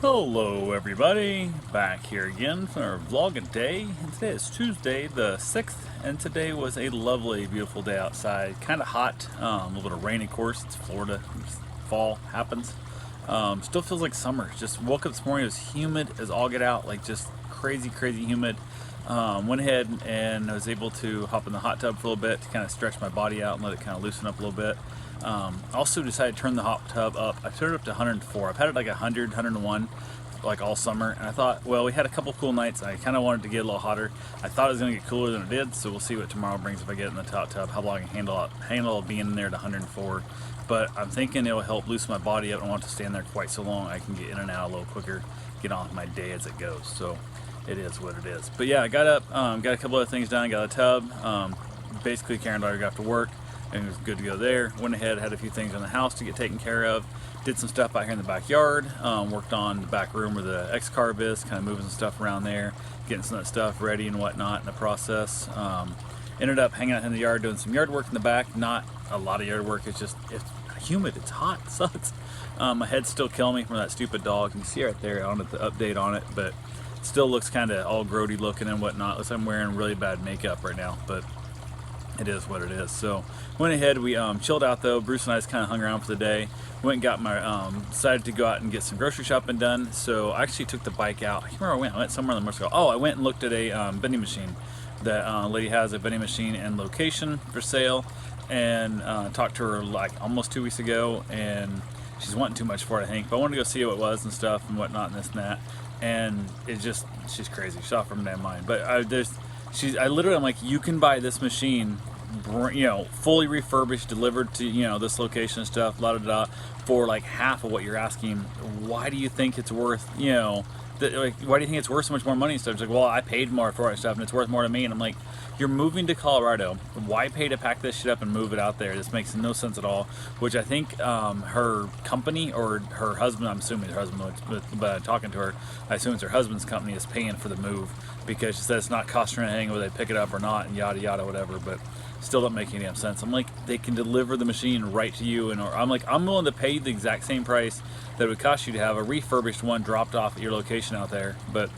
Hello everybody, back here again for our vlog a day. And today is Tuesday the 6th, and today was a lovely, beautiful day outside. Kind of hot, a little bit of rain, of course. It's Florida, fall happens. Still feels like summer. Just woke up this morning, it was humid as all get out, like just crazy humid. Went ahead and I was able to hop in the hot tub for a little bit to kind of stretch my body out and let it kind of loosen up a little bit. Also decided to turn the hot tub up. I turned it up to 104. I've had it like 100, 101 like all summer, and I thought, well, we had a couple cool nights. I kind of wanted to get a little hotter. I thought it was going to get cooler than it did, so we'll see what tomorrow brings if I get in the hot tub, how long I can handle being in there to 104. But I'm thinking it'll help loosen my body up. I don't want to stand there quite so long. I can get in and out a little quicker, get on with my day as it goes. So it is what it is. But yeah, I got up, got a couple other things done, got a tub. Basically, Karen and I got to work, and it was good to go there. Went ahead, had a few things in the house to get taken care of. Did some stuff out here in the backyard. Worked on the back room where the X-Carb is, kind of moving some stuff around there, getting some of that stuff ready and whatnot in the process. Ended up hanging out in the yard doing some yard work in the back. Not a lot of yard work. It's humid. It's hot. It sucks. My head's still killing me from that stupid dog. You can see right there on it, the update on it, but it still looks kind of all grody looking and whatnot. Looks like I'm wearing really bad makeup right now, but it is what it is. So went ahead, we chilled out though. Bruce and I just kind of hung around for the day. Went and got my decided to go out and get some grocery shopping done. So I actually took the bike out. I can't remember where I went somewhere in the Mexico. Oh, I went and looked at a vending machine. That lady has a vending machine and location for sale, and talked to her like almost 2 weeks ago, and she's wanting too much for it, I think, but I wanted to go see what it was and stuff and whatnot and this and that. And it just, she's crazy. She's off her damn mind. But I literally, I'm like, you can buy this machine, fully refurbished, delivered to, this location and stuff, for like half of what you're asking. Why do you think it's worth, why do you think it's worth so much more money and stuff? It's like, well, I paid more for it and stuff, and it's worth more to me. And I'm like, you're moving to Colorado. Why pay to pack this shit up and move it out there? This makes no sense at all. Which I think her company, or her husband, I'm assuming her husband, but talking to her, I assume it's her husband's company, is paying for the move, because she said it's not costing her anything whether they pick it up or not, and yada yada whatever. But still don't make any damn sense. I'm like, they can deliver the machine right to you, and I'm like, I'm willing to pay the exact same price that it would cost you to have a refurbished one dropped off at your location out there. But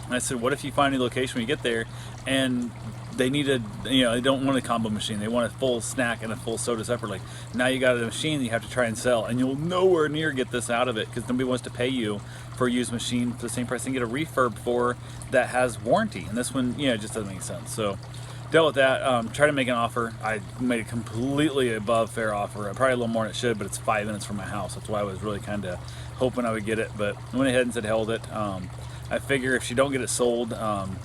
I said, what if you find a location when you get there and they need they don't want a combo machine, they want a full snack and a full soda separately. Now you got a machine that you have to try and sell, and you'll nowhere near get this out of it, because nobody wants to pay you for a used machine for the same price and get a refurb for that has warranty. And this one, it just doesn't make sense. So dealt with that. Tried to make an offer. I made a completely above fair offer. Probably a little more than it should, but it's 5 minutes from my house. That's why I was really kind of hoping I would get it. But I went ahead and said held it. I figure if she don't get it sold,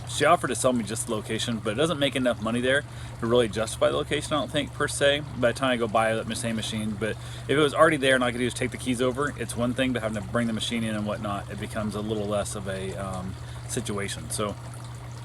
she offered to sell me just the location, but it doesn't make enough money there to really justify the location, I don't think, per se, by the time I go buy that same machine. But if it was already there and all I could do is take the keys over, it's one thing, but having to bring the machine in and whatnot, it becomes a little less of a situation. So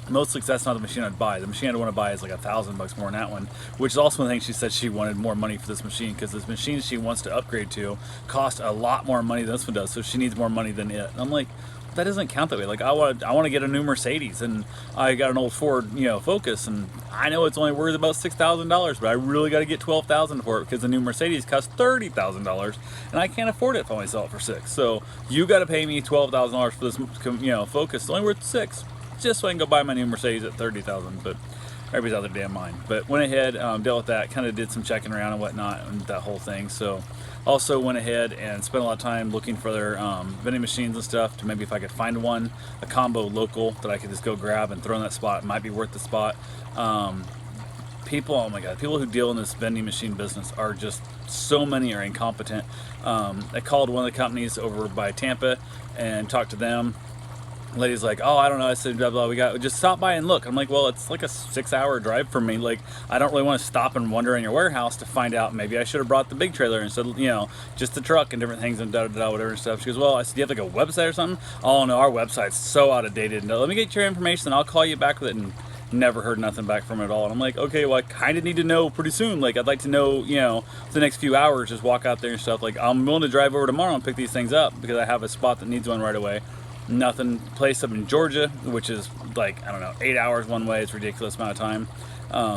mostly that's not the machine I'd buy. The machine I'd want to buy is like $1,000 more than that one, which is also one thing she said she wanted more money for this machine, because this machine she wants to upgrade to cost a lot more money than this one does, so she needs more money than it. And I'm like, that doesn't count that way. Like, I want to get a new Mercedes, and I got an old Ford, Focus, and I know it's only worth about $6,000, but I really got to get $12,000 for it, because the new Mercedes costs $30,000, and I can't afford it if I only sell it for $6,000. So you got to pay me $12,000 for this, Focus. It's only worth $6,000, just so I can go buy my new Mercedes at $30,000. But everybody's out of their damn mind. But went ahead, dealt with that, kind of did some checking around and whatnot, and that whole thing. So also went ahead and spent a lot of time looking for their vending machines and stuff, to maybe if I could find one, a combo local that I could just go grab and throw in that spot. It might be worth the spot. People, oh my God, people who deal in this vending machine business are just, so many are incompetent. I called one of the companies over by Tampa and talked to them. Lady's like, oh, I don't know. I said, blah, blah, just stop by and look. I'm like, well, it's like a 6-hour drive from me. Like, I don't really want to stop and wander in your warehouse to find out. Maybe I should have brought the big trailer instead of, just the truck and different things and whatever and stuff. She goes, well, I said, do you have like a website or something? Oh, no, our website's so out of dated. No, let me get your information and I'll call you back with it. And never heard nothing back from it at all. And I'm like, okay, well, I kind of need to know pretty soon. Like, I'd like to know, the next few hours, just walk out there and stuff. Like, I'm willing to drive over tomorrow and pick these things up, because I have a spot that needs one right away. nothing. Place up in Georgia, which is like, I don't know, 8 hours one way. It's a ridiculous amount of time.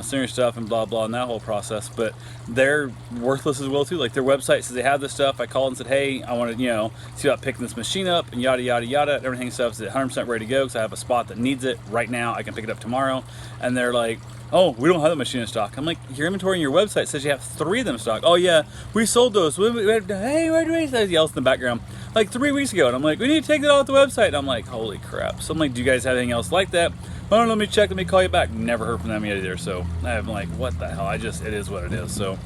Senior stuff and blah blah and that whole process, but they're worthless as well too. Like their website says they have this stuff. I called and said, hey, I want to see about picking this machine up and yada yada yada. Everything stuff's at 100% ready to go because I have a spot that needs it right now. I can pick it up tomorrow. And they're like, oh, we don't have the machine in stock. I'm like, your inventory on your website says you have 3 of them in stock. Oh yeah, we sold those. Hey, wait, yells in the background like 3 weeks ago, and I'm like, we need to take that off the website. And I'm like, holy crap. So I'm like, do you guys have anything else like that? Oh, let me check, let me call you back. Never heard from them yet either. So I'm like, what the hell? It is what it is. So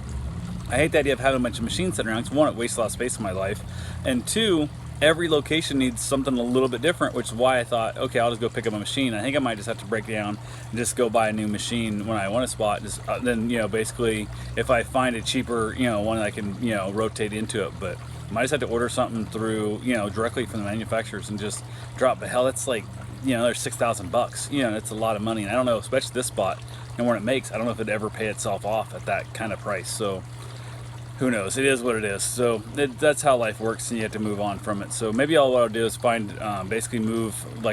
I hate the idea of having a bunch of machines sitting around because 1, it wastes a lot of space in my life, and 2, every location needs something a little bit different, which is why I thought, okay, I'll just go pick up a machine. I think I might just have to break down and just go buy a new machine when I want a spot. Just then, basically, if I find a cheaper, one that I can, rotate into it. But I might just have to order something through, directly from the manufacturers and just drop. But hell, that's like, there's $6,000. It's a lot of money, and I don't know, especially this spot and what it makes. I don't know if it'd ever pay itself off at that kind of price. So who knows? It is what it is. So that's how life works, and you have to move on from it. So maybe what I'll do is find, basically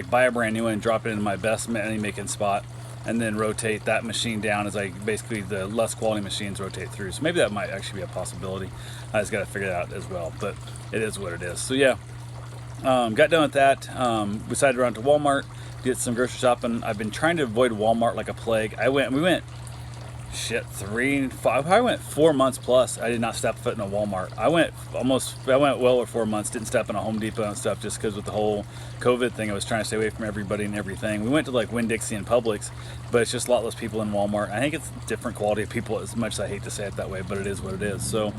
buy a brand new one and drop it into my best money making spot, and then rotate that machine down as the less quality machines rotate through. So maybe that might actually be a possibility. I just got to figure that out as well. But it is what it is. So yeah, got done with that. Decided to run to Walmart, get some grocery shopping. I've been trying to avoid Walmart like a plague. We went 3, 5. I went 4 months plus. I did not step foot in a Walmart. I went well over 4 months. Didn't step in a Home Depot and stuff just because with the whole COVID thing, I was trying to stay away from everybody and everything. We went to like Winn-Dixie and Publix, but it's just a lot less people in Walmart. I think it's different quality of people, as much as I hate to say it that way, but it is what it is. So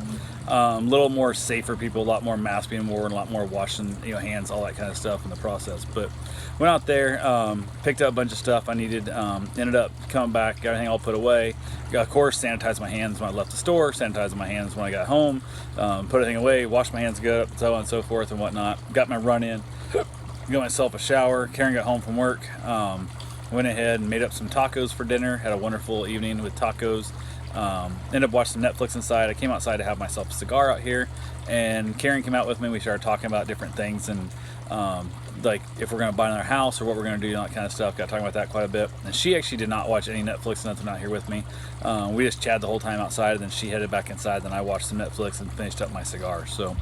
a little more safer people, a lot more masks being worn, a lot more washing hands, all that kind of stuff in the process. But went out there, picked up a bunch of stuff I needed, ended up coming back, got everything all put away. Of course, sanitized my hands when I left the store, sanitized my hands when I got home, put everything away, washed my hands good, so on and so forth and whatnot. Got my run in, got myself a shower. Karen got home from work, went ahead and made up some tacos for dinner, had a wonderful evening with tacos. Ended up watching some Netflix inside. I came outside to have myself a cigar out here, and Karen came out with me. We started talking about different things and like if we're going to buy another house or what we're going to do, and all that kind of stuff. Got talking about that quite a bit. And she actually did not watch any Netflix, nothing out here with me. We just chatted the whole time outside, and then she headed back inside. Then I watched some Netflix and finished up my cigar. So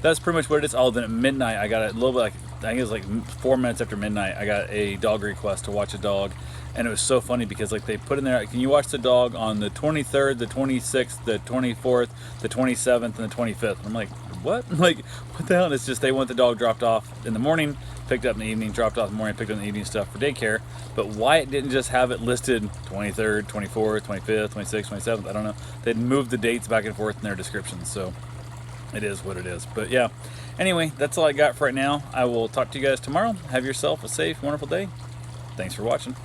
that's pretty much what it is. Oh, then at midnight, I got a little bit, I think it was like 4 minutes after midnight, I got a dog request to watch a dog. And it was so funny because they put in there, can you watch the dog on the 23rd, the 26th, the 24th, the 27th, and the 25th? And I'm like, what? What the hell? And it's just they want the dog dropped off in the morning, picked up in the evening, dropped off in the morning, picked up in the evening stuff for daycare. But why it didn't just have it listed 23rd, 24th, 25th, 26th, 27th, I don't know. They'd moved the dates back and forth in their descriptions. So it is what it is. But yeah, anyway, that's all I got for right now. I will talk to you guys tomorrow. Have yourself a safe, wonderful day. Thanks for watching.